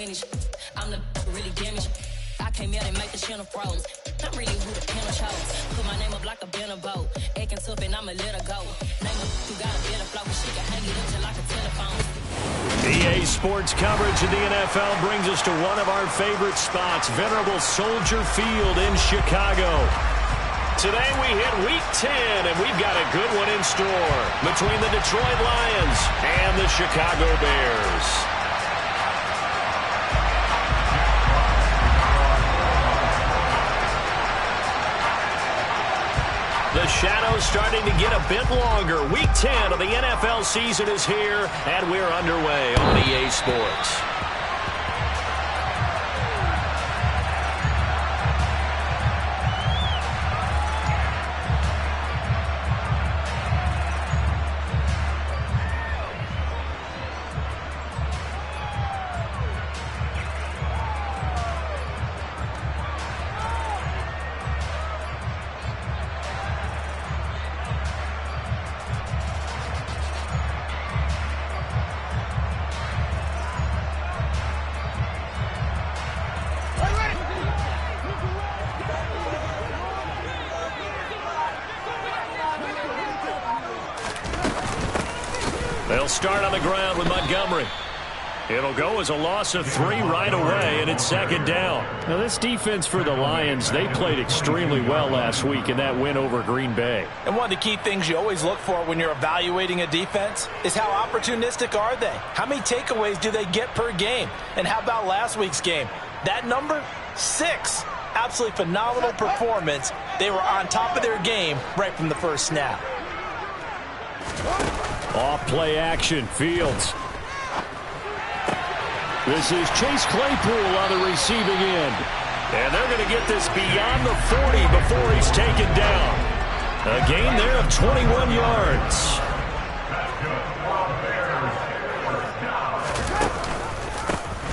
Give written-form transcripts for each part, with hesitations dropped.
lineage. I'm the really damaged. I came out and make the channel froze. I'm really who the panel chose. Put my name up like a banner boat. Acting tough and I'ma let her go. Name her who got a better flow. She can hang it up till like a telephone. EA Sports coverage of the NFL brings us to one of our favorite spots, venerable Soldier Field in Chicago. Today we hit Week 10, and we've got a good one in store between the Detroit Lions and the Chicago Bears. The shadow's starting to get a bit longer. Week 10 of the NFL season is here, and we're underway on EA Sports. They'll start on the ground with Montgomery. It'll go as a loss of 3 right away, and it's second down. Now, this defense for the Lions, they played extremely well last week in that win over Green Bay. And one of the key things you always look for when you're evaluating a defense is how opportunistic are they? How many takeaways do they get per game? And how about last week's game? That number, 6. Absolutely phenomenal performance. They were on top of their game right from the first snap. Off play action, Fields. This is Chase Claypool on the receiving end. And they're going to get this beyond the 40 before he's taken down. A gain there of 21 yards.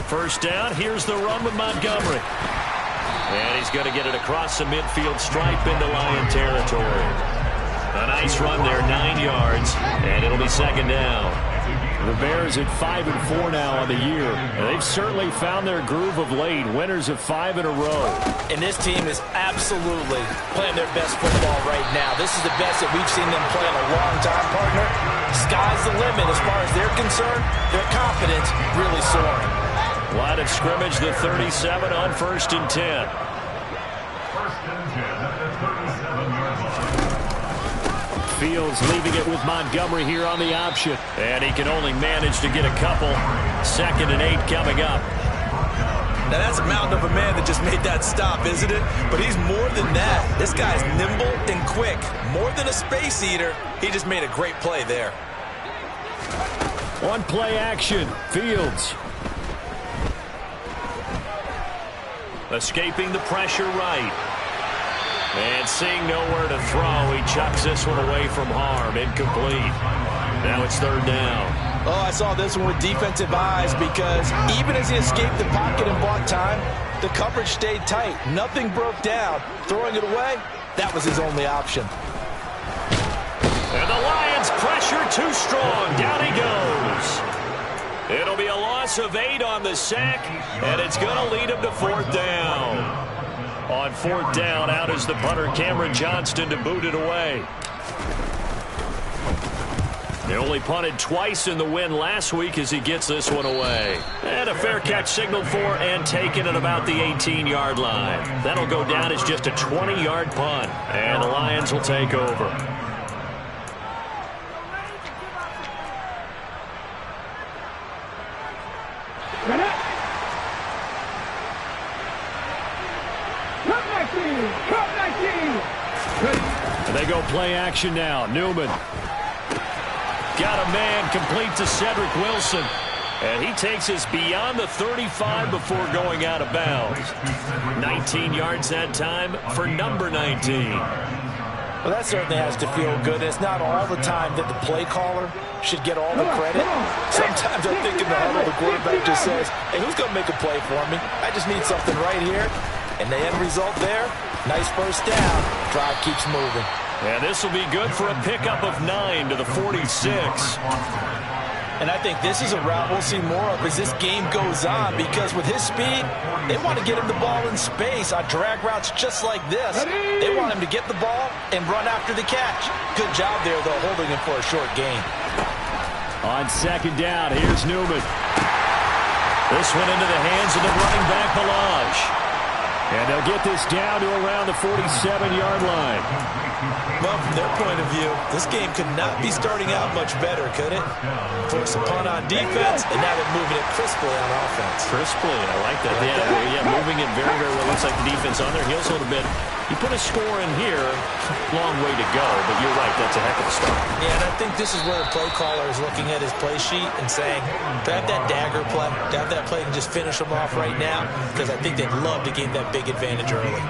First down, here's the run with Montgomery. And he's going to get it across the midfield stripe into Lion territory. A nice run there, 9 yards, and it'll be second down. The Bears at 5-4 now on the year. They've certainly found their groove of late, winners of 5 in a row. And this team is absolutely playing their best football right now. This is the best that we've seen them play in a long time, partner. Sky's the limit as far as they're concerned. Their confidence really soaring. Line of scrimmage, the 37 on 1st and 10. 1st and 10 at the 37-yard line. Fields leaving it with Montgomery here on the option. And he can only manage to get a couple. 2nd and 8 coming up. Now that's a mountain of a man that just made that stop, isn't it? But he's more than that. This guy's nimble and quick. More than a space eater. He just made a great play there. One play action. Fields. Escaping the pressure right. And seeing nowhere to throw, he chucks this one away from harm. Incomplete. Now it's 3rd down. Oh, I saw this one with defensive eyes because even as he escaped the pocket and bought time, the coverage stayed tight. Nothing broke down. Throwing it away, that was his only option. And the Lions pressure too strong. Down he goes. It'll be a loss of 8 on the sack, and it's going to lead him to 4th down. On 4th down, out is the punter, Cameron Johnston, to boot it away. They only punted twice in the win last week as he gets this one away. And a fair catch signaled for and taken at about the 18-yard line. That'll go down as just a 20-yard punt, and the Lions will take over. And they go play action now. Newman. Got a man complete to Cedric Wilson. And he takes us beyond the 35 before going out of bounds. 19 yards that time for number 19. Well, that certainly has to feel good. It's not all the time that the play caller should get all the credit. Sometimes I think in the huddle, the quarterback just says, hey, who's going to make a play for me? I just need something right here. And the end result there, nice first down. Drive keeps moving. And this will be good for a pickup of 9 to the 46. And I think this is a route we'll see more of as this game goes on, because with his speed, they want to get him the ball in space on drag routes just like this. They want him to get the ball and run after the catch. Good job there, though, holding him for a short gain. On second down, here's Newman. This one into the hands of the running back, Balaj. And they'll get this down to around the 47-yard line. Well, from their point of view, this game could not be starting out much better, could it? Force a punt on defense, and now they're moving it crisply on offense. Crisply, I like that. Yeah, moving it very, very well. Looks like the defense on their heels a little bit. You put a score in here, long way to go, but you're right, that's a heck of a start. Yeah, and I think this is where the play caller is looking at his play sheet and saying, to have that dagger play, to have that play and just finish them off right now, because I think they'd love to gain that big advantage early.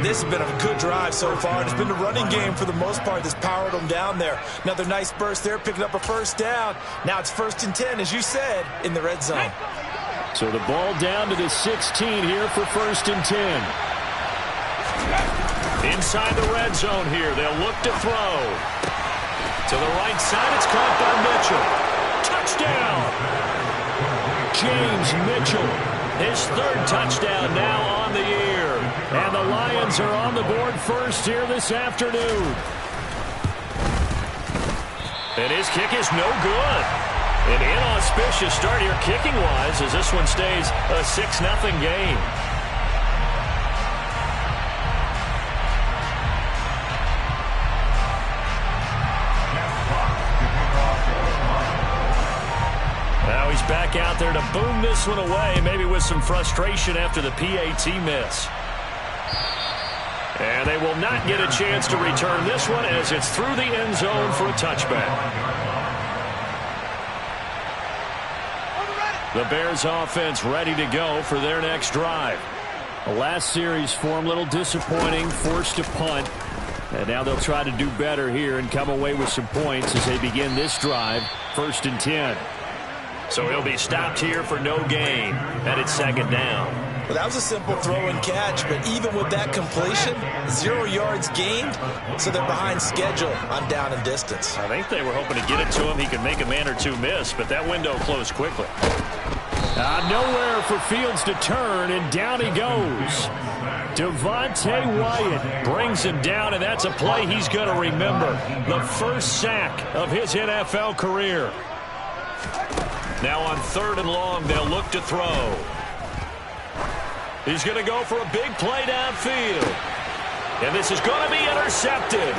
This has been a good drive so far, and it's been the running game for the most part that's powered them down there. Another nice burst there, picking up a first down. Now it's 1st and 10, as you said, in the red zone. So the ball down to the 16 here for 1st and 10. Inside the red zone here, they'll look to throw. To the right side, it's caught by Mitchell. Touchdown! James Mitchell, his 3rd touchdown now on the year. And the Lions are on the board first here this afternoon. And his kick is no good. An inauspicious start here kicking-wise as this one stays a 6-0 game. Now he's back out there to boom this one away, maybe with some frustration after the PAT miss. And they will not get a chance to return this one as it's through the end zone for a touchback. The Bears offense ready to go for their next drive. The last series for them, a little disappointing, forced to punt. And now they'll try to do better here and come away with some points as they begin this drive, 1st and 10. So he'll be stopped here for no gain, and it's 2nd down. Well, that was a simple throw and catch, but even with that completion, 0 yards gained, so they're behind schedule on down and distance. I think they were hoping to get it to him. He could make a man or two miss, but that window closed quickly. Nowhere for Fields to turn, and down he goes. Devontae Wyatt brings him down, and that's a play he's going to remember. The first sack of his NFL career. Now on 3rd and long, they'll look to throw. He's going to go for a big play downfield. And this is going to be intercepted.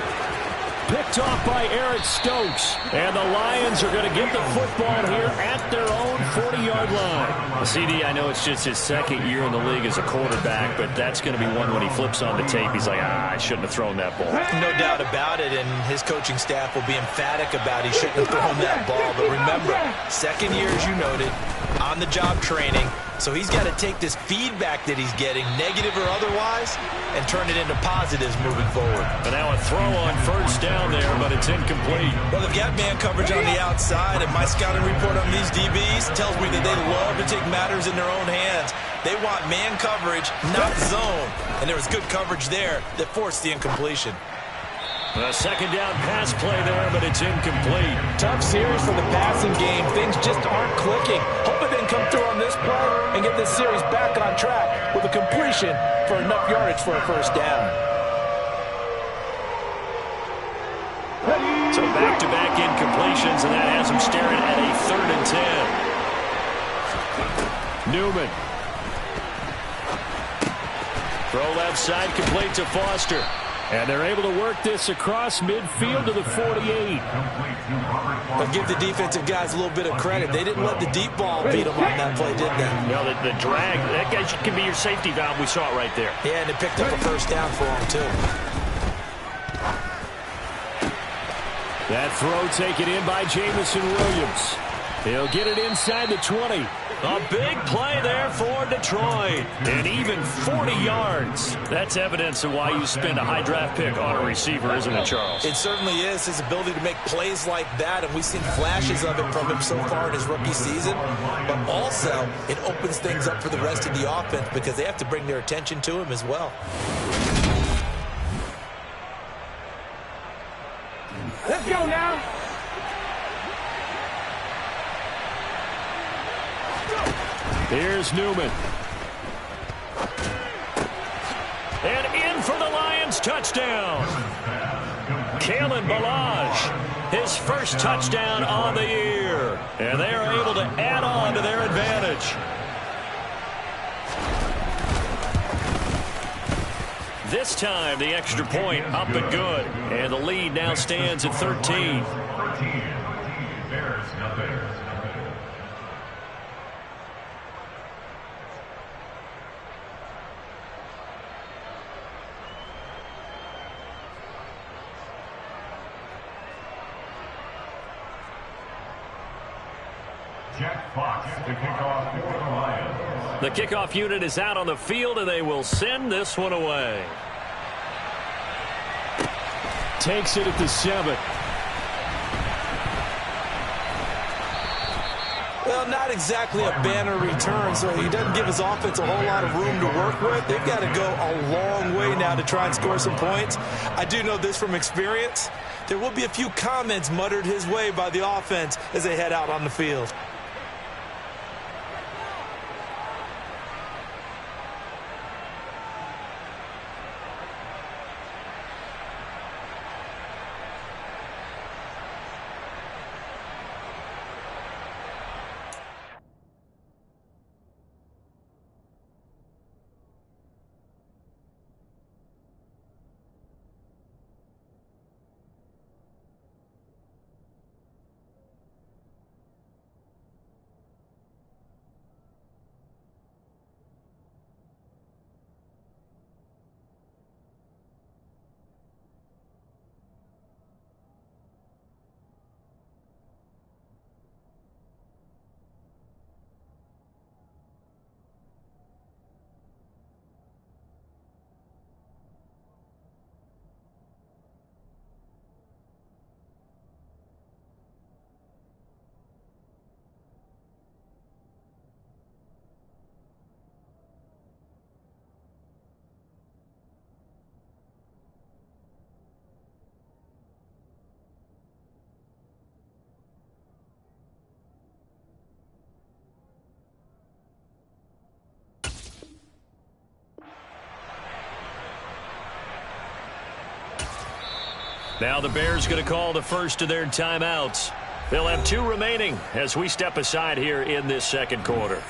Picked off by Eric Stokes. And the Lions are going to get the football here at their own 40-yard line. CD, I know it's just his 2nd year in the league as a quarterback, but that's going to be one when he flips on the tape. He's like, I shouldn't have thrown that ball. No doubt about it, and his coaching staff will be emphatic about he shouldn't have thrown that ball. But remember, 2nd year, as you noted, on-the-job training. So he's got to take this feedback that he's getting, negative or otherwise, and turn it into positives moving forward. But now a throw on 1st down there, but it's incomplete. Well, they've got man coverage on the outside, and my scouting report on these DBs tells me that they love to take matters in their own hands. They want man coverage, not zone. And there was good coverage there that forced the incompletion. A 2nd down pass play there, but it's incomplete. Tough series for the passing game. Things just aren't clicking. Hoping they can come through on this play and get this series back on track with a completion for enough yardage for a 1st down. So back-to-back incompletions, and that has them staring at a 3rd and 10. Newman. Throw left side, complete to Foster. And they're able to work this across midfield to the 48. But give the defensive guys a little bit of credit. They didn't let the deep ball beat them on that play, did they? Well, the drag, that guy can be your safety valve. We saw it right there. Yeah, and it picked up a 1st down for him, too. That throw taken in by Jamison Williams. He'll get it inside the 20. A big play there for Detroit. And even 40 yards. That's evidence of why you spend a high draft pick on a receiver, isn't it, Charles? It certainly is. His ability to make plays like that, and we've seen flashes of it from him so far in his rookie season. But also, it opens things up for the rest of the offense because they have to bring their attention to him as well. Let's go now. Here's Newman. And in for the Lions touchdown. Kalen Ballage, his first touchdown on the year. And they are able to add on to their advantage. This time, the extra point up and good. And the lead now stands at 13. Jack Fox, the kickoff for the Lions. The kickoff unit is out on the field, and they will send this one away. Takes it at the 7. Well, not exactly a banner return, so he doesn't give his offense a whole lot of room to work with. They've got to go a long way now to try and score some points. I do know this from experience. There will be a few comments muttered his way by the offense as they head out on the field. Now the Bears going to call the first of their timeouts. They'll have 2 remaining as we step aside here in this second quarter.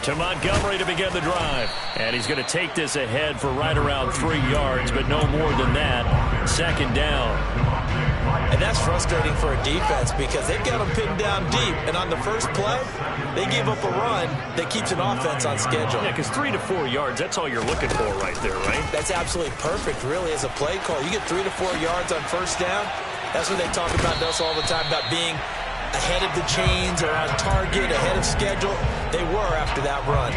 To Montgomery to begin the drive. And he's going to take this ahead for right around 3 yards, but no more than that. Second down. And that's frustrating for a defense because they've got them pinned down deep. And on the first play, they give up a run that keeps an offense on schedule. Yeah, because 3 to 4 yards, that's all you're looking for right there, right? That's absolutely perfect, really, as a play call. You get 3 to 4 yards on first down. That's what they talk about us all the time, about being ahead of the chains or on target, ahead of schedule. They were after that run.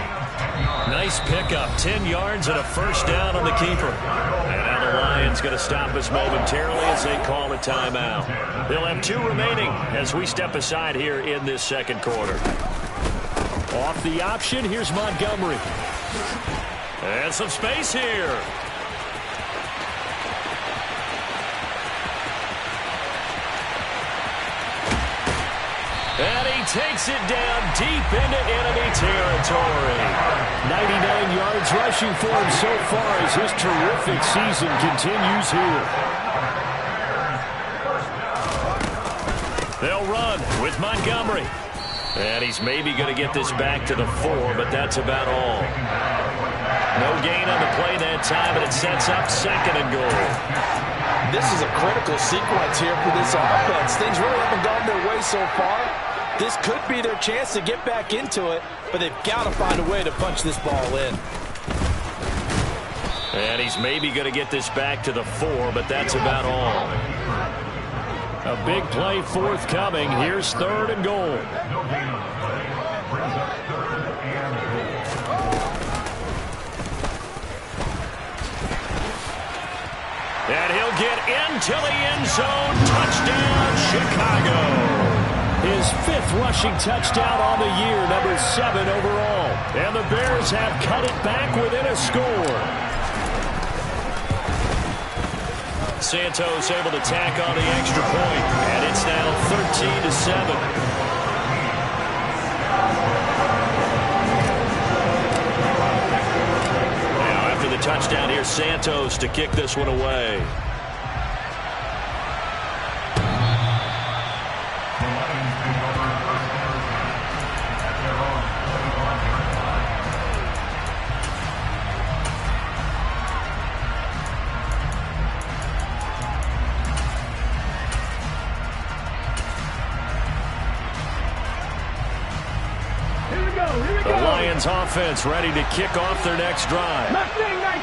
Nice pickup, 10 yards and a first down on the keeper. And now the Lions going to stop us momentarily as they call a timeout. They'll have 2 remaining as we step aside here in this second quarter. Off the option, here's Montgomery. And some space here. And he takes it down deep into enemy territory. 99 yards rushing for him so far as his terrific season continues here. They'll run with Montgomery. And he's maybe going to get this back to the 4, but that's about all. No gain on the play that time, and it sets up 2nd and goal. This is a critical sequence here for this offense. Things really haven't gone their way so far. This could be their chance to get back into it, but they've got to find a way to punch this ball in. And he's maybe going to get this back to the 4, but that's about all. A big play forthcoming. Here's 3rd and goal. No gain on the play. Brings up 3rd and goal. And he'll get into the end zone. Touchdown, Chicago. His 5th rushing touchdown on the year, number 7 overall. And the Bears have cut it back within a score. Santos able to tack on the extra point, and it's now 13-7. Touchdown here, Santos to kick this one away. The Lions offense ready to kick off their next drive.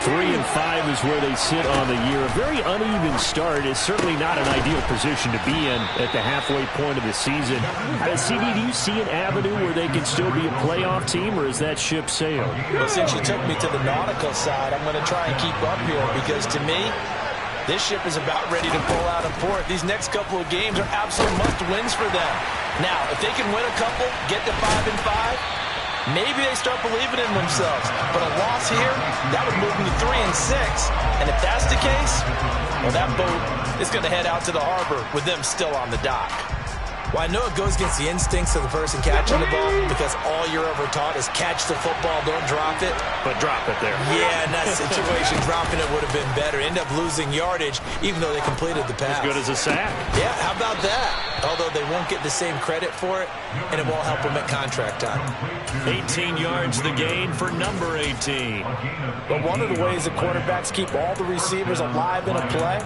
3-5 is where they sit on the year. A very uneven start is certainly not an ideal position to be in at the halfway point of the season. CD, do you see an avenue where they can still be a playoff team, or is that ship sailed? Well, since you took me to the nautical side, I'm going to try and keep up here because to me, this ship is about ready to pull out of port. These next couple of games are absolute must-wins for them. Now, if they can win a couple, get to 5-5, maybe they start believing in themselves. But a loss here, that would move them to 3-6. And if that's the case, well, that boat is going to head out to the harbor with them still on the dock. Well, I know it goes against the instincts of the person catching the ball because all you're ever taught is catch the football, don't drop it. But drop it there. Yeah, in that situation, dropping it would have been better. End up losing yardage even though they completed the pass. As good as a sack. Yeah, how about that? Although they won't get the same credit for it, and it won't help them at contract time. 18 yards the gain for number 18. But one of the ways that quarterbacks keep all the receivers alive in a play,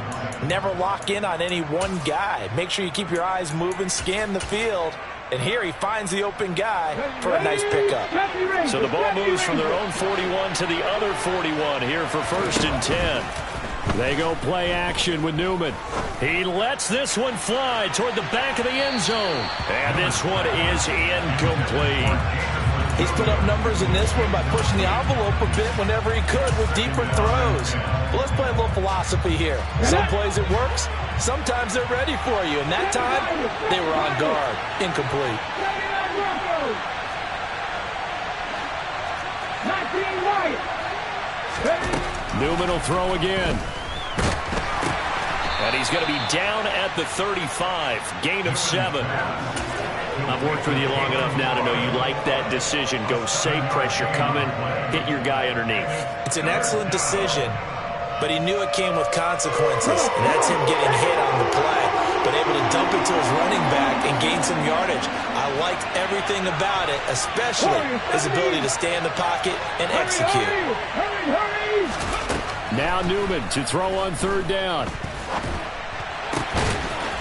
never lock in on any one guy. Make sure you keep your eyes moving, scan the field, and here he finds the open guy for a nice pickup. So the ball moves from their own 41 to the other 41 here for 1st and 10. They go play action with Newman. He lets this one fly toward the back of the end zone. And this one is incomplete. He's put up numbers in this one by pushing the envelope a bit whenever he could with deeper throws. But let's play a little philosophy here. Some plays it works, sometimes they're ready for you. And that time, they were on guard. Incomplete. Newman will throw again. And he's going to be down at the 35. Gain of 7. I've worked with you long enough now to know you like that decision. Go safe, pressure coming, hit your guy underneath. It's an excellent decision, but he knew it came with consequences, and that's him getting hit on the play, but able to dump it to his running back and gain some yardage. I liked everything about it, especially his ability to stay in the pocket and execute. Now Newman to throw on 3rd down.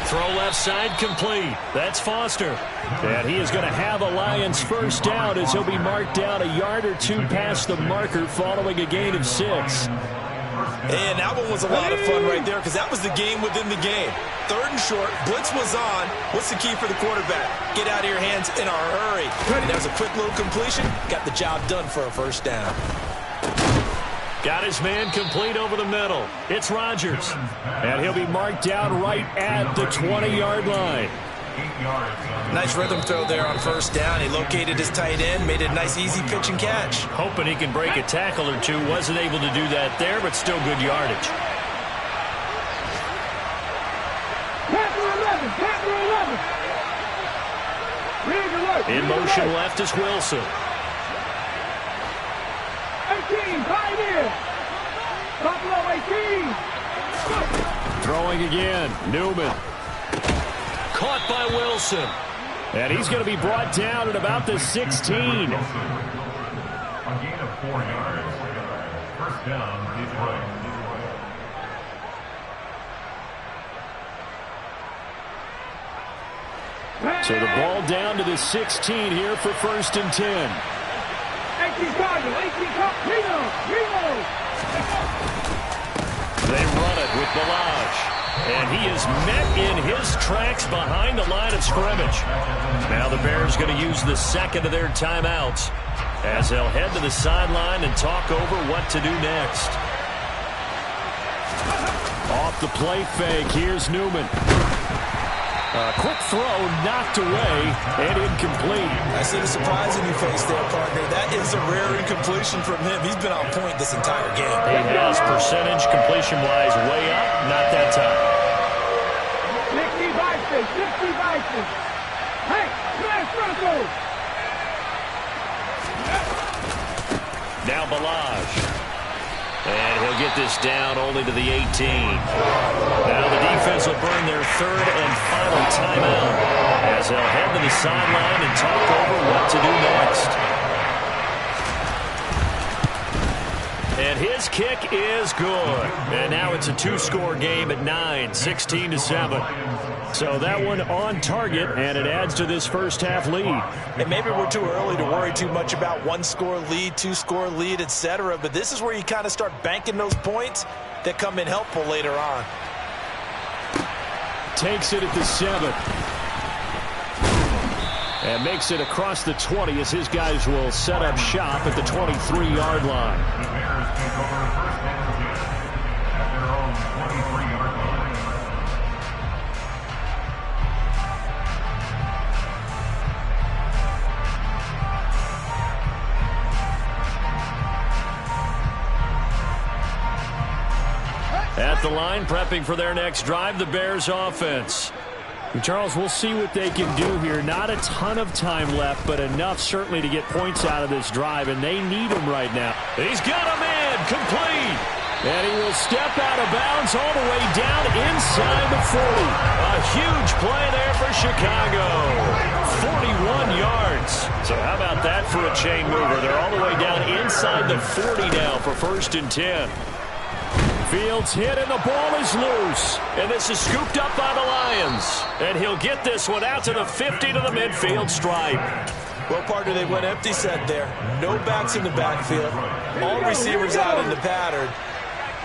Throw left side complete. That's Foster. And he is going to have a Lions 1st down as he'll be marked down a yard or 2 past the marker following a gain of 6. And that one was a lot of fun right there because that was the game within the game. 3rd and short, blitz was on. What's the key for the quarterback? Get out of your hands in a hurry. And that was a quick little completion. Got the job done for a 1st down. Got his man complete over the middle. It's Rodgers. And he'll be marked down right at the 20-yard line. Nice rhythm throw there on 1st down. He located his tight end, made a nice easy pitch and catch. Hoping he can break a tackle or two. Wasn't able to do that there, but still good yardage. In motion left is Wilson. 18, Pioneer. Buffalo 18. Throwing again, Newman. Caught by Wilson. And he's going to be brought down at about the 16. A gain of 4 yards. 1st down, Detroit. So the ball down to the 16 here for 1st and 10. 18 Cardinal, 18 Reno. They run it with Balaj. And he is met in his tracks behind the line of scrimmage. Now the Bears going to use the 2nd of their timeouts as they'll head to the sideline and talk over what to do next. Off the play fake, here's Newman. Quick throw, knocked away, and incomplete. I see the surprise in your face there, partner. That is a rare incompletion from him. He's been on point this entire game. He has percentage completion-wise way up, not that time. 60 Hey, smash Bronco! Now Balaj. And he'll get this down only to the 18. Now the defense will burn their third and final timeout as they'll head to the sideline and talk over what to do next. And his kick is good. And now it's a two-score game at 9, 16-7. So that one on target, and it adds to this first-half lead. And maybe we're too early to worry too much about one-score lead, two-score lead, etc. But this is where you kind of start banking those points that come in helpful later on. Takes it at the 7. And makes it across the 20 as his guys will set up shop at the 23-yard line. The Bears take over first and 10 at their own 23-yard line. At the line, prepping for their next drive, the Bears offense. Charles, we'll see what they can do here. Not a ton of time left, but enough certainly to get points out of this drive, and they need him right now. He's got him in, complete. And he will step out of bounds all the way down inside the 40. A huge play there for Chicago. 41 yards. So how about that for a chain mover? They're all the way down inside the 40 now for first and 10. Fields hit and the ball is loose. And this is scooped up by the Lions. And he'll get this one out to the 50 to the midfield stripe. Well, partner, they went empty set there. No backs in the backfield. All receivers out in the pattern.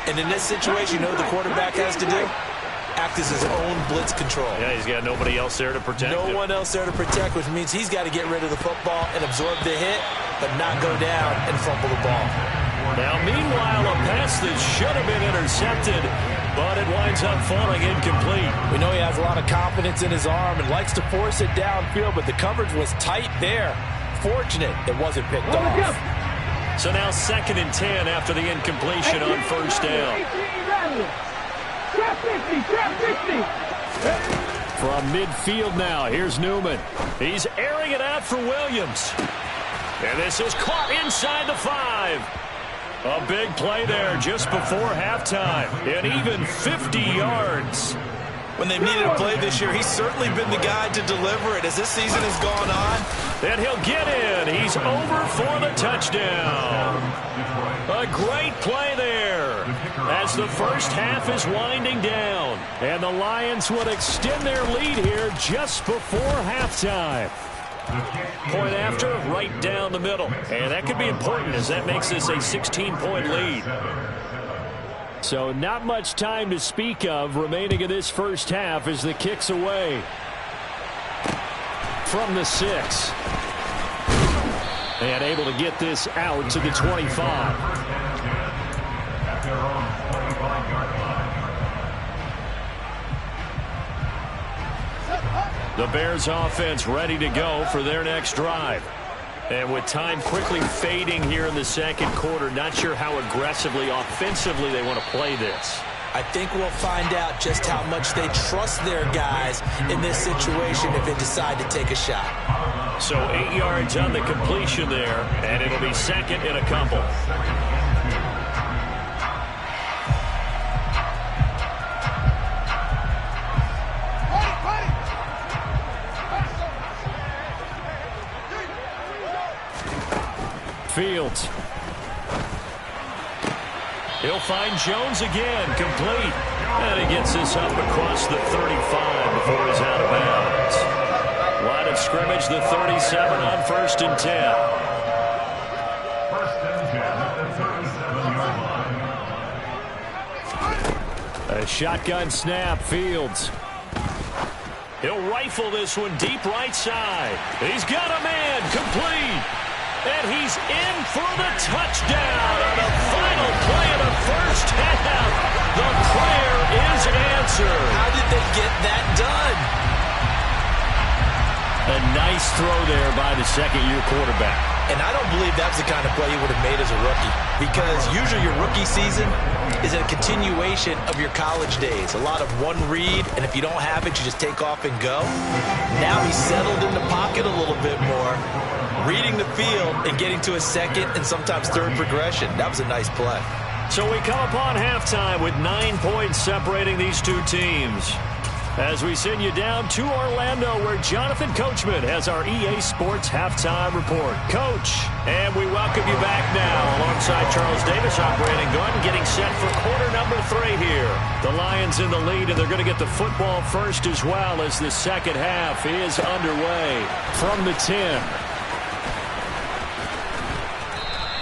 And in this situation, you know what the quarterback has to do? Act as his own blitz control. Yeah, he's got nobody else there to protect him. No one else there to protect, which means he's got to get rid of the football and absorb the hit, but not go down and fumble the ball. Now, meanwhile, a pass that should have been intercepted, but it winds up falling incomplete. We know he has a lot of confidence in his arm and likes to force it downfield, but the coverage was tight there. Fortunate it wasn't picked off. So now 2nd and 10 after the incompletion on first down. From midfield now, here's Newman. He's airing it out for Williams. And this is caught inside the 5. A big play there just before halftime. And even 50 yards. When they've needed a play this year, he's certainly been the guy to deliver it as this season has gone on. And he'll get in. He's over for the touchdown. A great play there as the first half is winding down. And the Lions would extend their lead here just before halftime. Point after, right down the middle. And that could be important as that makes this a 16-point lead. So not much time to speak of remaining in this first half as the kick's away. From the 6. And able to get this out to the 25. The Bears offense ready to go for their next drive. And with time quickly fading here in the second quarter, not sure how aggressively, offensively they want to play this. I think we'll find out just how much they trust their guys in this situation if they decide to take a shot. So 8 yards on the completion there, and it'll be second and a couple. Fields. He'll find Jones again, complete. And he gets this up across the 35 before he's out of bounds. Line of scrimmage, the 37 on first and 10. First and 10 at the 37-yard line. A shotgun snap, Fields. He'll rifle this one deep right side. He's got a man, complete. And he's in for the touchdown on the final play of the first half. The prayer is answered. How did they get that done? A nice throw there by the second-year quarterback. And I don't believe that's the kind of play he would have made as a rookie, because usually your rookie season is a continuation of your college days. A lot of one read, and if you don't have it, you just take off and go. Now he's settled in the pocket a little bit more, reading the field and getting to a second and sometimes third progression. That was a nice play. So we come upon halftime with 9 points separating these two teams. As we send you down to Orlando, where Jonathan Coachman has our EA Sports Halftime Report. Coach, and we welcome you back now alongside Charles Davis, operating gun, getting set for quarter number 3 here. The Lions in the lead, and they're going to get the football first as well as the second half is underway from the 10.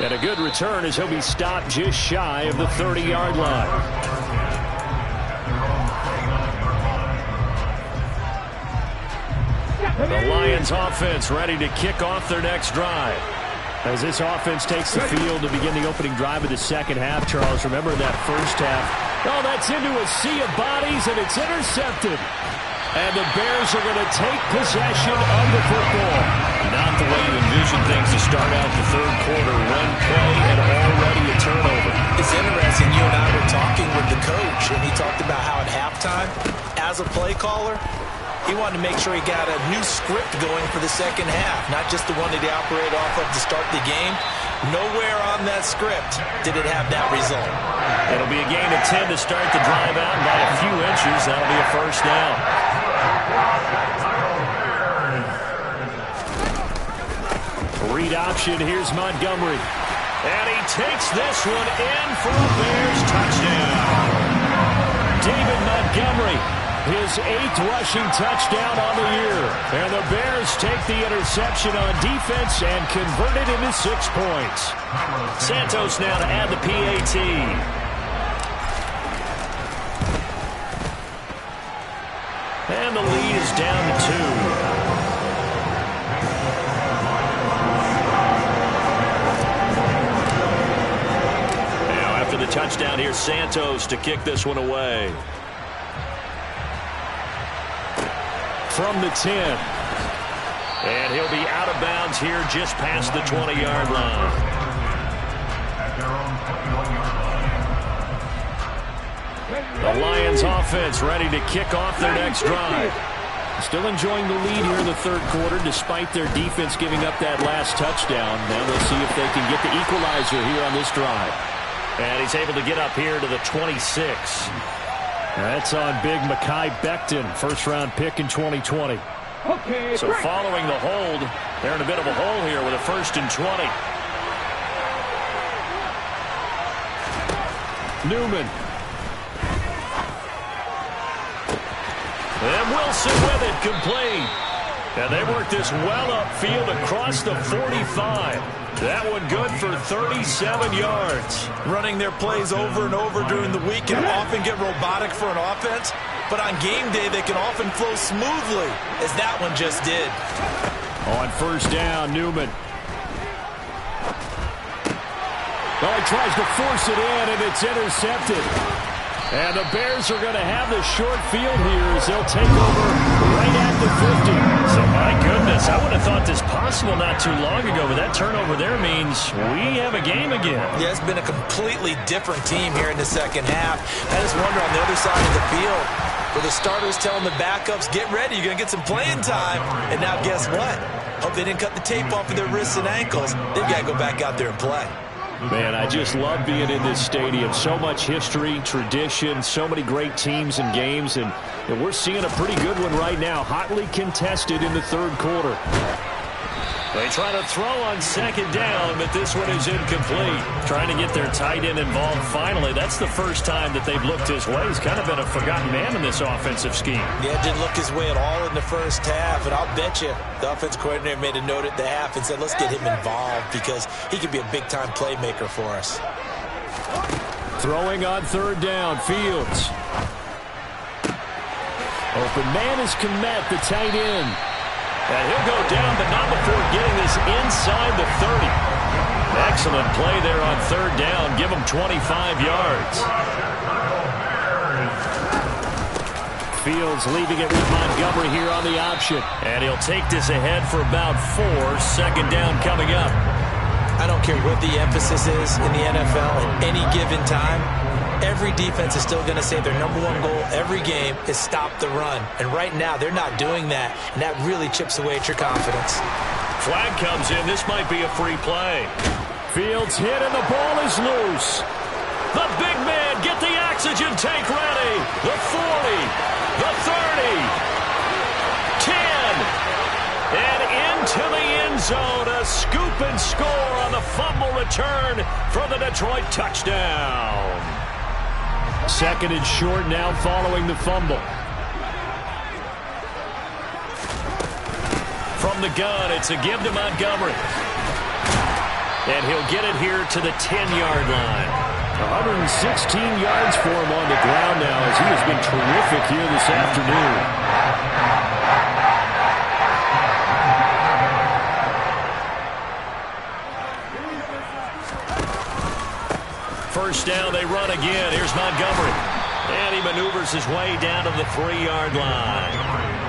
And a good return as he'll be stopped just shy of the 30-yard line. The Lions offense ready to kick off their next drive. As this offense takes the field to begin the opening drive of the second half, Charles, remember that first half. Oh, that's into a sea of bodies, and it's intercepted. And the Bears are going to take possession of the football. Not the way you envision things to start out the third quarter. One play and already a turnover. It's interesting. You and I were talking with the coach, and he talked about how at halftime, as a play caller, he wanted to make sure he got a new script going for the second half, not just the one that he operated off of to start the game. Nowhere on that script did it have that result. It'll be a gain of 10 to start the drive out, and by a few inches, that'll be a first down. Read option, here's Montgomery. And he takes this one in for a Bears touchdown. David Montgomery, his 8th rushing touchdown on the year. And the Bears take the interception on defense and convert it into 6 points. Santos now to add the PAT. And the lead is down to 2. Now after the touchdown, here's Santos to kick this one away. From the 10. And he'll be out of bounds here just past the 20-yard line. The Lions offense ready to kick off their next drive. Still enjoying the lead here in the third quarter despite their defense giving up that last touchdown. Now we'll see if they can get the equalizer here on this drive. And he's able to get up here to the 26. That's on big Mekhi Becton, first-round pick in 2020. Okay, so following the hold, they're in a bit of a hole here with a 1st and 20. Newman. And Wilson with it, complete. And they work this well upfield across the 45. That one good for 37 yards. Running their plays over and over during the week can often get robotic for an offense, but on game day they can often flow smoothly, as that one just did. On first down, Newman. Well, he tries to force it in, and it's intercepted. And the Bears are going to have the short field here as they'll take over right at the 50. So, my goodness, I would have thought this possible not too long ago, but that turnover there means we have a game again. Yeah, it's been a completely different team here in the second half. I just wonder on the other side of the field, where the starters telling the backups, get ready, you're going to get some playing time. And now guess what? Hope they didn't cut the tape off of their wrists and ankles. They've got to go back out there and play. Man, I just love being in this stadium. So much history, tradition, so many great teams and games, and we're seeing a pretty good one right now, hotly contested in the third quarter. They try to throw on second down, but this one is incomplete. Trying to get their tight end involved finally. That's the first time that they've looked his way. He's kind of been a forgotten man in this offensive scheme. Yeah, didn't look his way at all in the first half, and I'll bet you the offense coordinator made a note at the half and said, let's get him involved because he could be a big-time playmaker for us. Throwing on third down, Fields. Open man is Kmet, the tight end. And he'll go down, but not before getting this inside the 30. Excellent play there on third down. Give him 25 yards. Fields leaving it with Montgomery here on the option. And he'll take this ahead for about 4. Second down coming up. I don't care what the emphasis is in the NFL at any given time. Every defense is still going to say their number one goal every game is stop the run. And right now, they're not doing that, and that really chips away at your confidence. Flag comes in. This might be a free play. Fields hit, and the ball is loose. The big man, get the oxygen tank ready. The 40, the 30, 10, and into the end zone. A scoop and score on the fumble return for the Detroit touchdown. Second and short now following the fumble. From the gun, it's a give to Montgomery. And he'll get it here to the 10-yard line. 116 yards for him on the ground now as he has been terrific here this afternoon. First down, they run again. Here's Montgomery. And he maneuvers his way down to the 3-yard line.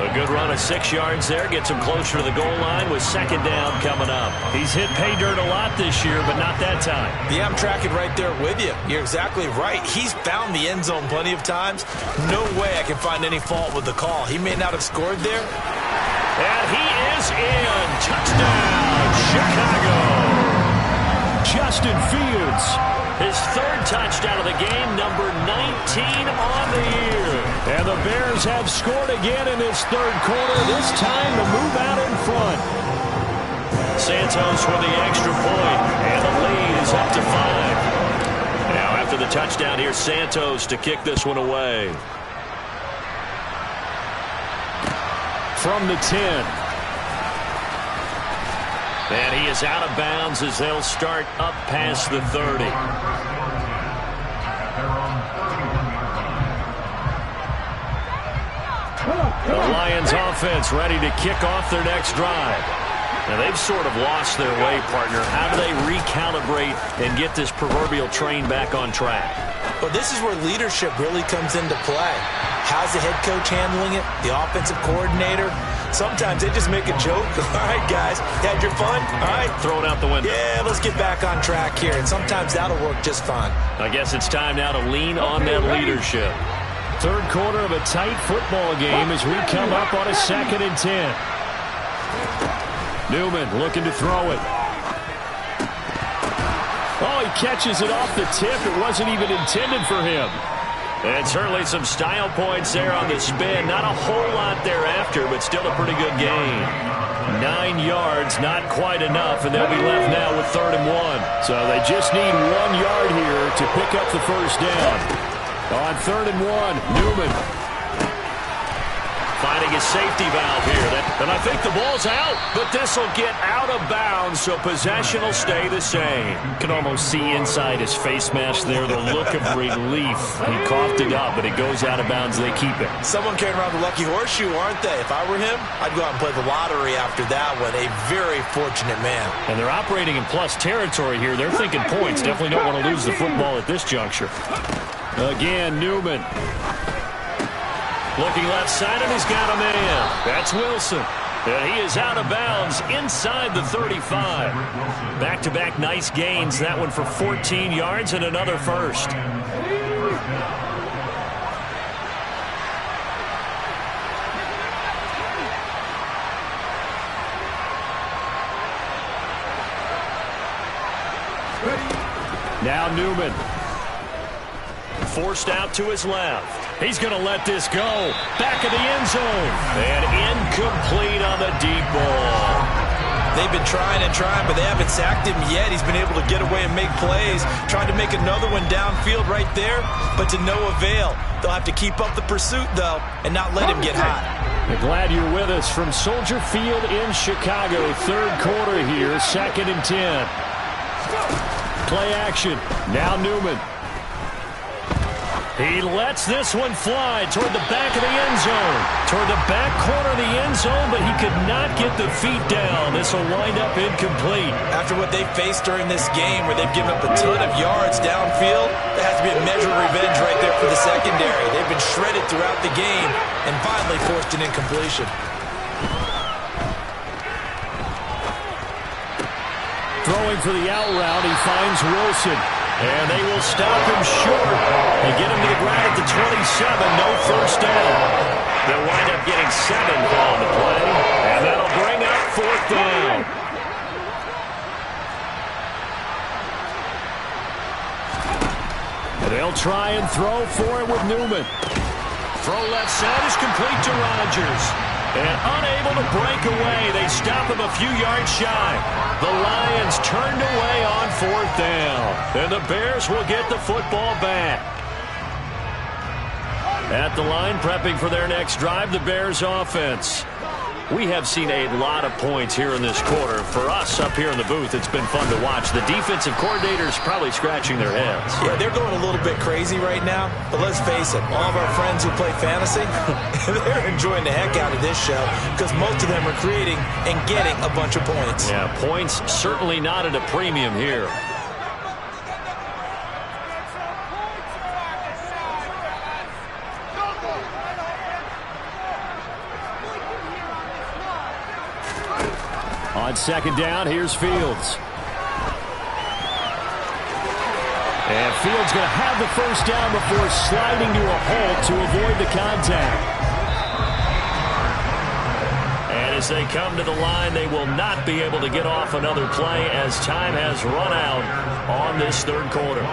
A good run of 6 yards there. Gets him closer to the goal line with second down coming up. He's hit pay dirt a lot this year, but not that time. Yeah, I'm tracking right there with you. You're exactly right. He's found the end zone plenty of times. No way I can find any fault with the call. He may not have scored there. And he is in. Touchdown, Chicago. Justin Fields. His third touchdown of the game, number 19 on the year. And the Bears have scored again in this third quarter, this time to move out in front. Santos for the extra point, and the lead is up to 5. Now after the touchdown, here's Santos to kick this one away. From the 10. And he is out of bounds as they'll start up past the 30. The Lions offense ready to kick off their next drive. Now they've sort of lost their way, partner. How do they recalibrate and get this proverbial train back on track? Well, this is where leadership really comes into play. How's the head coach handling it? The offensive coordinator? Sometimes they just make a joke. All right, guys, you had your fun? All right. Throw it out the window. Yeah, let's get back on track here. And sometimes that'll work just fine. I guess it's time now to lean on that leadership. Third quarter of a tight football game as we come up on a 2nd and 10. Newman looking to throw it. Oh, he catches it off the tip. It wasn't even intended for him. And certainly some style points there on the spin. Not a whole lot thereafter, but still a pretty good gain. 9 yards, not quite enough, and they'll be left now with 3rd and 1. So they just need 1 yard here to pick up the first down. On 3rd and 1, Newman. Finding his safety valve here. And I think the ball's out, but this will get out of bounds, so possession will stay the same. You can almost see inside his face mask there the look of relief. He coughed it up, but it goes out of bounds. They keep it. Someone carrying around the lucky horseshoe, aren't they? If I were him, I'd go out and play the lottery after that one. A very fortunate man. And they're operating in plus territory here. They're thinking points. Definitely don't want to lose the football at this juncture. Again, Newman. Looking left side, and he's got a man. That's Wilson. And he is out of bounds inside the 35. Back-to-back nice gains. That one for 14 yards and another first. Now Newman. Forced out to his left. He's going to let this go. Back of the end zone. And incomplete on the deep ball. They've been trying and trying, but they haven't sacked him yet. He's been able to get away and make plays. Tried to make another one downfield right there, but to no avail. They'll have to keep up the pursuit, though, and not let him get hot. We're glad you're with us from Soldier Field in Chicago. Third quarter here, 2nd and 10. Play action. Now Newman. He lets this one fly toward the back of the end zone. Toward the back corner of the end zone, but he could not get the feet down. This will wind up incomplete. After what they faced during this game where they've given up a ton of yards downfield, there has to be a measure of revenge right there for the secondary. They've been shredded throughout the game and finally forced an incompletion. Throwing for the out route, he finds Wilson. And they will stop him short and get him to the ground at the 27. No first down. They'll wind up getting 7 on the play. And that'll bring up 4th down. They'll try and throw for it with Newman. Throw left side is complete to Rodgers. And unable to break away, they stop him a few yards shy. The Lions turned away on 4th down. And the Bears will get the football back. At the line, prepping for their next drive, the Bears offense. We have seen a lot of points here in this quarter. For us up here in the booth, it's been fun to watch. The defensive coordinators probably scratching their heads. Yeah, they're going a little bit crazy right now. But let's face it, all of our friends who play fantasy, they're enjoying the heck out of this show because most of them are creating and getting a bunch of points. Yeah, points certainly not at a premium here. On 2nd down, here's Fields. And Fields going to have the first down before sliding to a halt to avoid the contact. And as they come to the line, they will not be able to get off another play as time has run out on this 3rd quarter.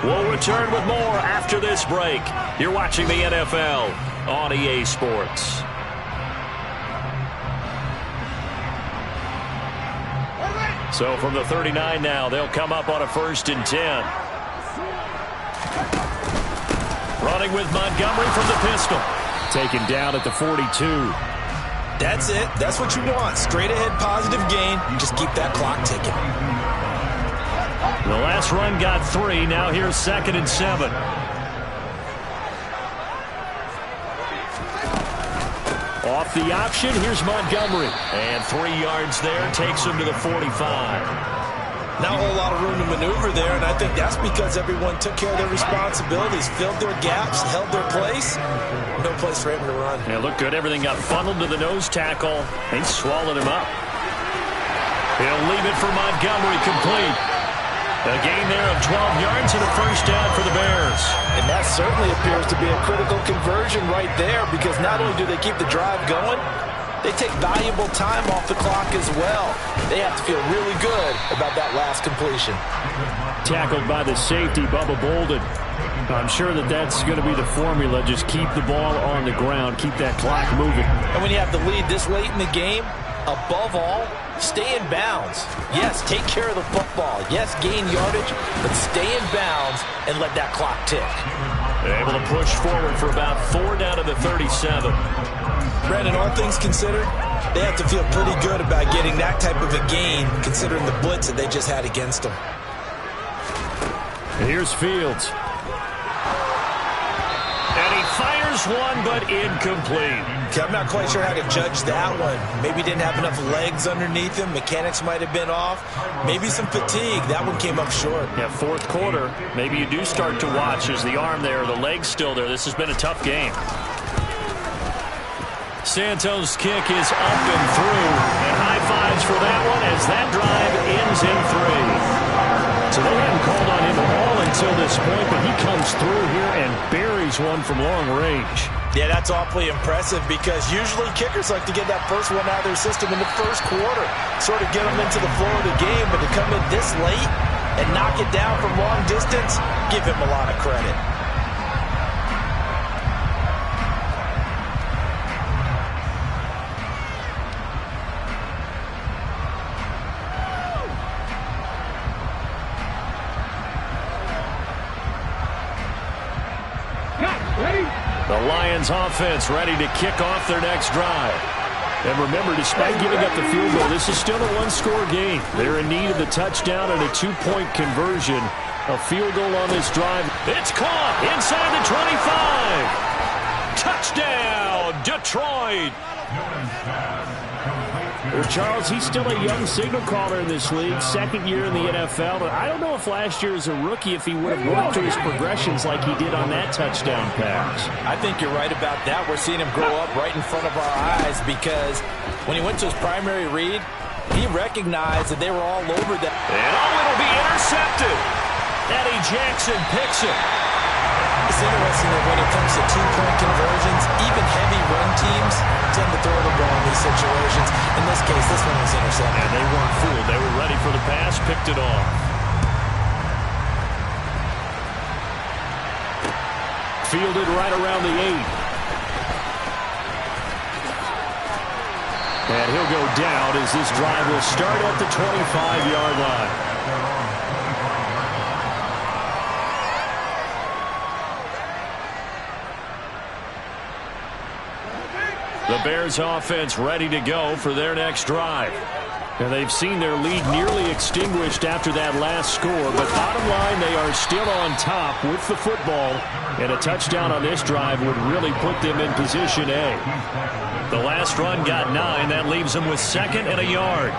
We'll return with more after this break. You're watching the NFL on EA Sports. So from the 39 now, they'll come up on a 1st and 10. Running with Montgomery from the pistol. Taken down at the 42. That's it. That's what you want. Straight ahead positive gain. Just keep that clock ticking. The last run got 3. Now here's 2nd and 7. Off the option, here's Montgomery. And 3 yards there takes him to the 45. Not a whole lot of room to maneuver there, and I think that's because everyone took care of their responsibilities, filled their gaps, held their place. No place for him to run. Yeah, looked good. Everything got funneled to the nose tackle. They swallowed him up. He'll leave it for Montgomery complete. A gain there of 12 yards and a first down for the Bears. And that certainly appears to be a critical conversion right there because not only do they keep the drive going, they take valuable time off the clock as well. They have to feel really good about that last completion. Tackled by the safety, Bubba Bolden. I'm sure that that's going to be the formula. Just keep the ball on the ground. Keep that clock moving. And when you have the lead this late in the game, above all, stay in bounds. Yes, take care of the football. Yes, gain yardage, but stay in bounds and let that clock tick. Able to push forward for about 4 down to the 37. Brandon, all things considered, they have to feel pretty good about getting that type of a gain considering the blitz that they just had against them. Here's Fields. And he fires one, but incomplete. Okay, I'm not quite sure how to judge that one. Maybe didn't have enough legs underneath him. Mechanics might have been off. Maybe some fatigue. That one came up short. Yeah, 4th quarter. Maybe you do start to watch as the arm there, the leg's still there. This has been a tough game. Santos' kick is up and through. And high fives for that one as that drive ends in 3. So they hadn't called on him at all until this point, but he comes through here and buries one from long range. Yeah, that's awfully impressive because usually kickers like to get that first one out of their system in the 1st quarter, sort of get them into the flow of the game, but to come in this late and knock it down from long distance, give him a lot of credit. The Lions offense ready to kick off their next drive. And remember, despite giving up the field goal, this is still a one-score game. They're in need of the touchdown and a 2-point conversion. A field goal on this drive It's caught inside the 25. Touchdown, Detroit. Well, Charles, he's still a young signal caller in this league, second year in the NFL. But I don't know if last year as a rookie, if he would have worked through his progressions like he did on that touchdown pass. I think you're right about that. We're seeing him grow up right in front of our eyes because when he went to his primary read, he recognized that they were all over that. And it'll be intercepted. Eddie Jackson picks it. It's interesting that when it comes to two-point conversions, even heavy run teams tend to throw the ball in these situations. In this case, this one was intercepted. And they weren't fooled. They were ready for the pass, picked it off. Fielded right around the 8. And he'll go down as this drive will start at the 25-yard line. The Bears offense ready to go for their next drive. And they've seen their lead nearly extinguished after that last score, but bottom line, they are still on top with the football, and a touchdown on this drive would really put them in position A. The last run got 9. That leaves them with 2nd and a yard.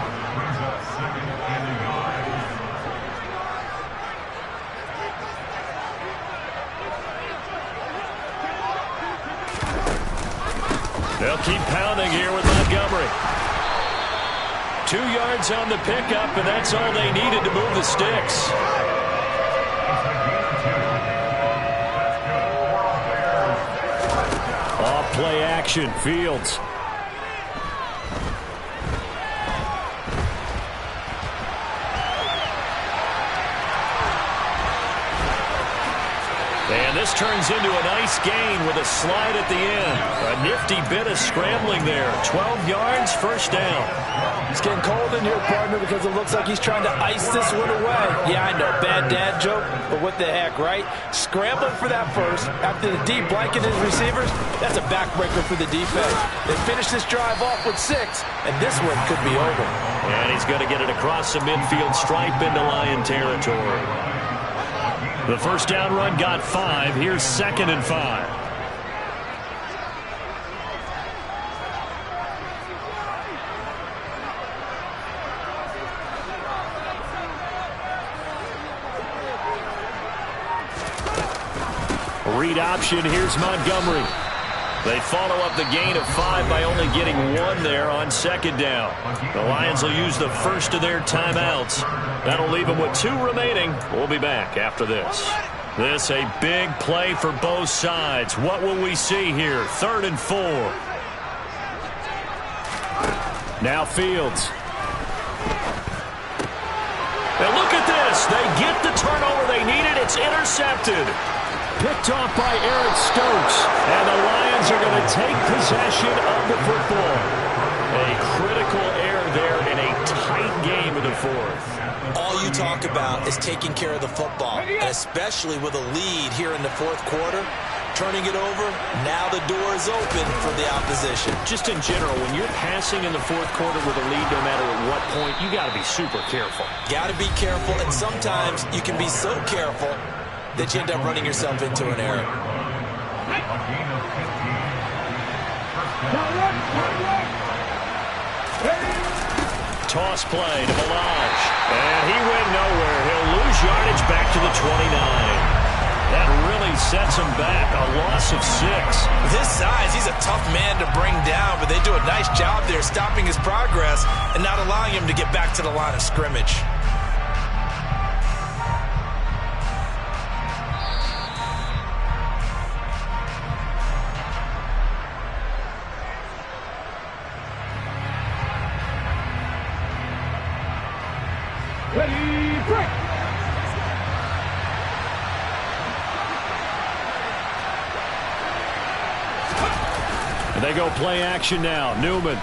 They'll keep pounding here with Montgomery. 2 yards on the pickup, and that's all they needed to move the sticks. Off play action, Fields. And this turns into a nice gain with a slide at the end. A nifty bit of scrambling there. 12 yards, first down. It's getting cold in here, partner, because it looks like he's trying to ice this one away. Yeah, I know, bad dad joke, but what the heck, right? Scrambling for that first. After the deep blanket his receivers, that's a backbreaker for the defense. They finish this drive off with 6, and this one could be over. And he's going to get it across the midfield stripe into Lion territory. The first down run got 5. Here's 2nd and 5. Read option. Here's Montgomery. They follow up the gain of 5 by only getting 1 there on 2nd down. The Lions will use the first of their timeouts. That'll leave them with 2 remaining. We'll be back after this. This a big play for both sides. What will we see here? 3rd and 4. Now Fields. And look at this. They get the turnover they needed. It's intercepted. Picked off by Eric Stokes. And the Lions are going to take possession of the football. A critical error there in a tight game of the 4th. All you talk about is taking care of the football, and especially with a lead here in the 4th quarter. Turning it over, now the door is open for the opposition. Just in general, when you're passing in the 4th quarter with a lead, no matter at what point, you got to be super careful. Got to be careful, and sometimes you can be so careful that you end up running yourself into an error. Toss play to Balaj. And he went nowhere. He'll lose yardage back to the 29. That really sets him back. A loss of 6. With his size, he's a tough man to bring down, but they do a nice job there stopping his progress and not allowing him to get back to the line of scrimmage. Ready, break! And they go play action now. Newman.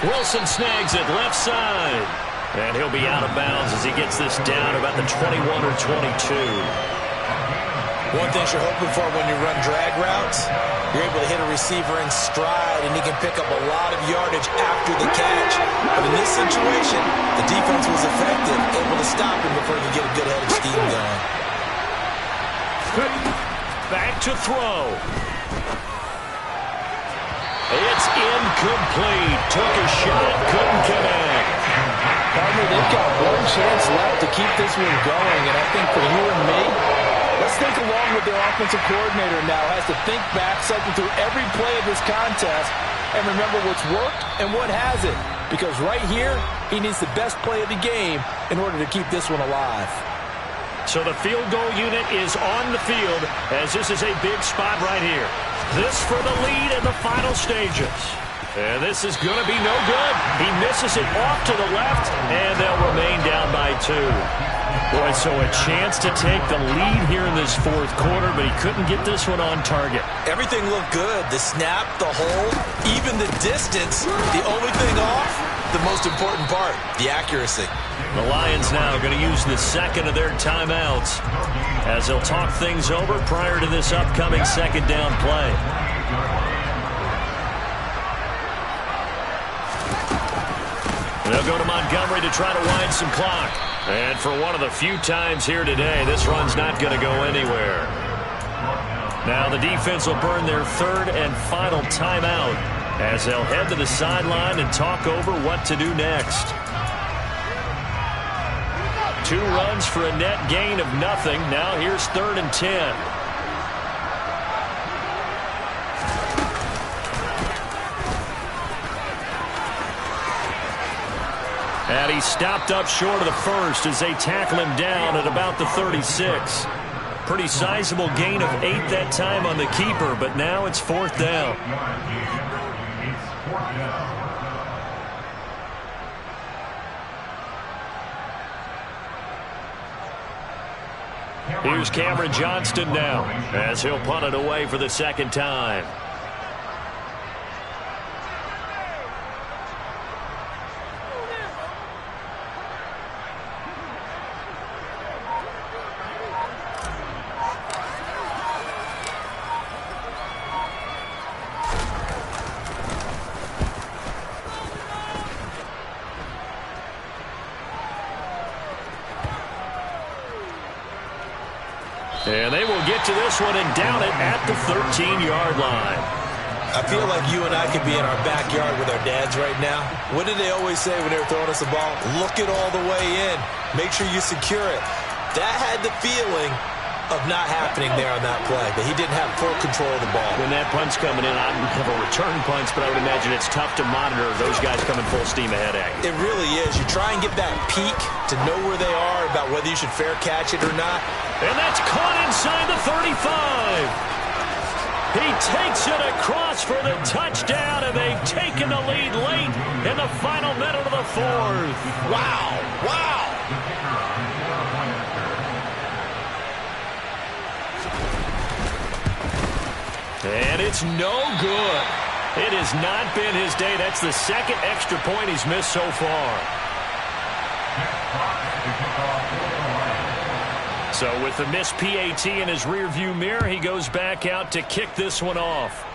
Wilson snags it left side. And he'll be out of bounds as he gets this down about the 21 or 22. One thing you're hoping for when you run drag routes, you're able to hit a receiver in stride, and he can pick up a lot of yardage after the catch. But in this situation, the defense was effective, able to stop him before he could get a good head of steam going. Back to throw. It's incomplete. Took a shot, couldn't connect. Partner, they've got one chance left to keep this one going, and I think for you and me, let's think along with their offensive coordinator now. Has to think back, cycle through every play of this contest, and remember what's worked and what hasn't. Because right here, he needs the best play of the game in order to keep this one alive. So the field goal unit is on the field as this is a big spot right here. This for the lead in the final stages. And this is going to be no good. He misses it off to the left, and they'll remain down by 2. Boy, so a chance to take the lead here in this fourth quarter, but he couldn't get this one on target. Everything looked good. The snap, the hold, even the distance. The only thing off, the most important part, the accuracy. The Lions now going to use the second of their timeouts as they'll talk things over prior to this upcoming second down play. They'll go to Montgomery to try to wind some clock. And for one of the few times here today, this run's not going to go anywhere. Now the defense will burn their third and final timeout as they'll head to the sideline and talk over what to do next. 2 runs for a net gain of nothing. Now here's 3rd and 10. And he stopped up short of the first as they tackle him down at about the 36. Pretty sizable gain of 8 that time on the keeper, but now it's 4th down. Here's Cameron Johnston now as he'll punt it away for the second time. And they will get to this one and down it at the 13-yard line. I feel like you and I could be in our backyard with our dads right now. What did they always say when they were throwing us the ball? Look it all the way in. Make sure you secure it. That had the feeling of not happening there on that play, that he didn't have full control of the ball. When that punt's coming in, I don't have a return punch, but I would imagine it's tough to monitor those guys coming full steam ahead at you. It really is. You try and get that peek to know where they are, about whether you should fair catch it or not. And that's caught inside the 35. He takes it across for the touchdown, and they've taken the lead late in the final minute of the 4th. Wow. Wow. And it's no good. It has not been his day. That's the second extra point he's missed so far. So with the missed PAT in his rearview mirror, he goes back out to kick this one off.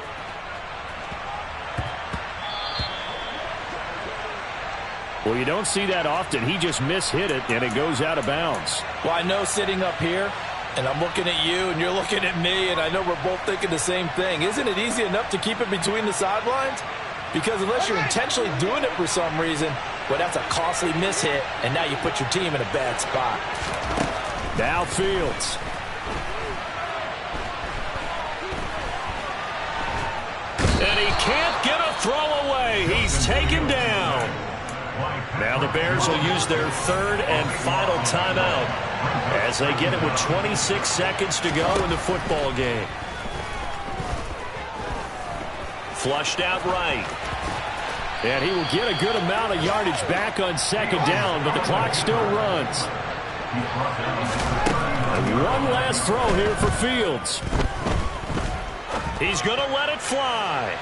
Well, you don't see that often. He just mishit it, and it goes out of bounds. Well, I know sitting up here, and I'm looking at you, and you're looking at me, and I know we're both thinking the same thing. Isn't it easy enough to keep it between the sidelines? Because unless you're intentionally doing it for some reason, well, that's a costly mishit, and now you put your team in a bad spot. Now Fields. And he can't get a throw away. He's taken down. Now the Bears will use their third and final timeout as they get it with 26 seconds to go in the football game. Flushed out right. And he will get a good amount of yardage back on second down, but the clock still runs. One last throw here for Fields. He's going to let it fly.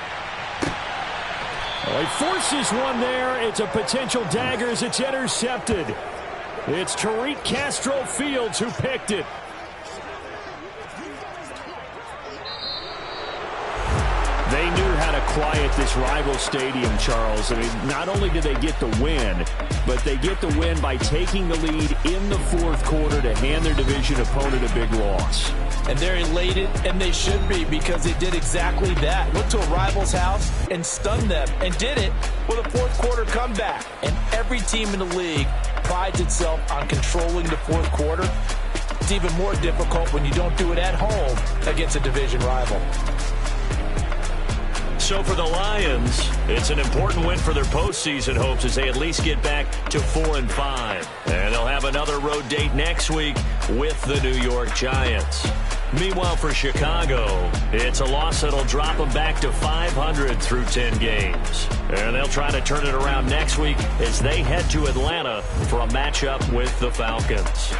Well, he forces one there. It's a potential dagger as it's intercepted. It's Tariq Castro-Fields who picked it. They knew how to quiet this rival stadium, Charles. I mean, not only do they get the win, but they get the win by taking the lead in the fourth quarter to hand their division opponent a big loss. And they're elated, and they should be, because they did exactly that. Went to a rival's house and stunned them, and did it with a fourth quarter comeback. And every team in the league prides itself on controlling the fourth quarter. It's even more difficult when you don't do it at home against a division rival. So for the Lions, it's an important win for their postseason hopes as they at least get back to 4-5. And they'll have another road date next week with the New York Giants. Meanwhile, for Chicago, it's a loss that'll drop them back to 500 through 10 games. And they'll try to turn it around next week as they head to Atlanta for a matchup with the Falcons.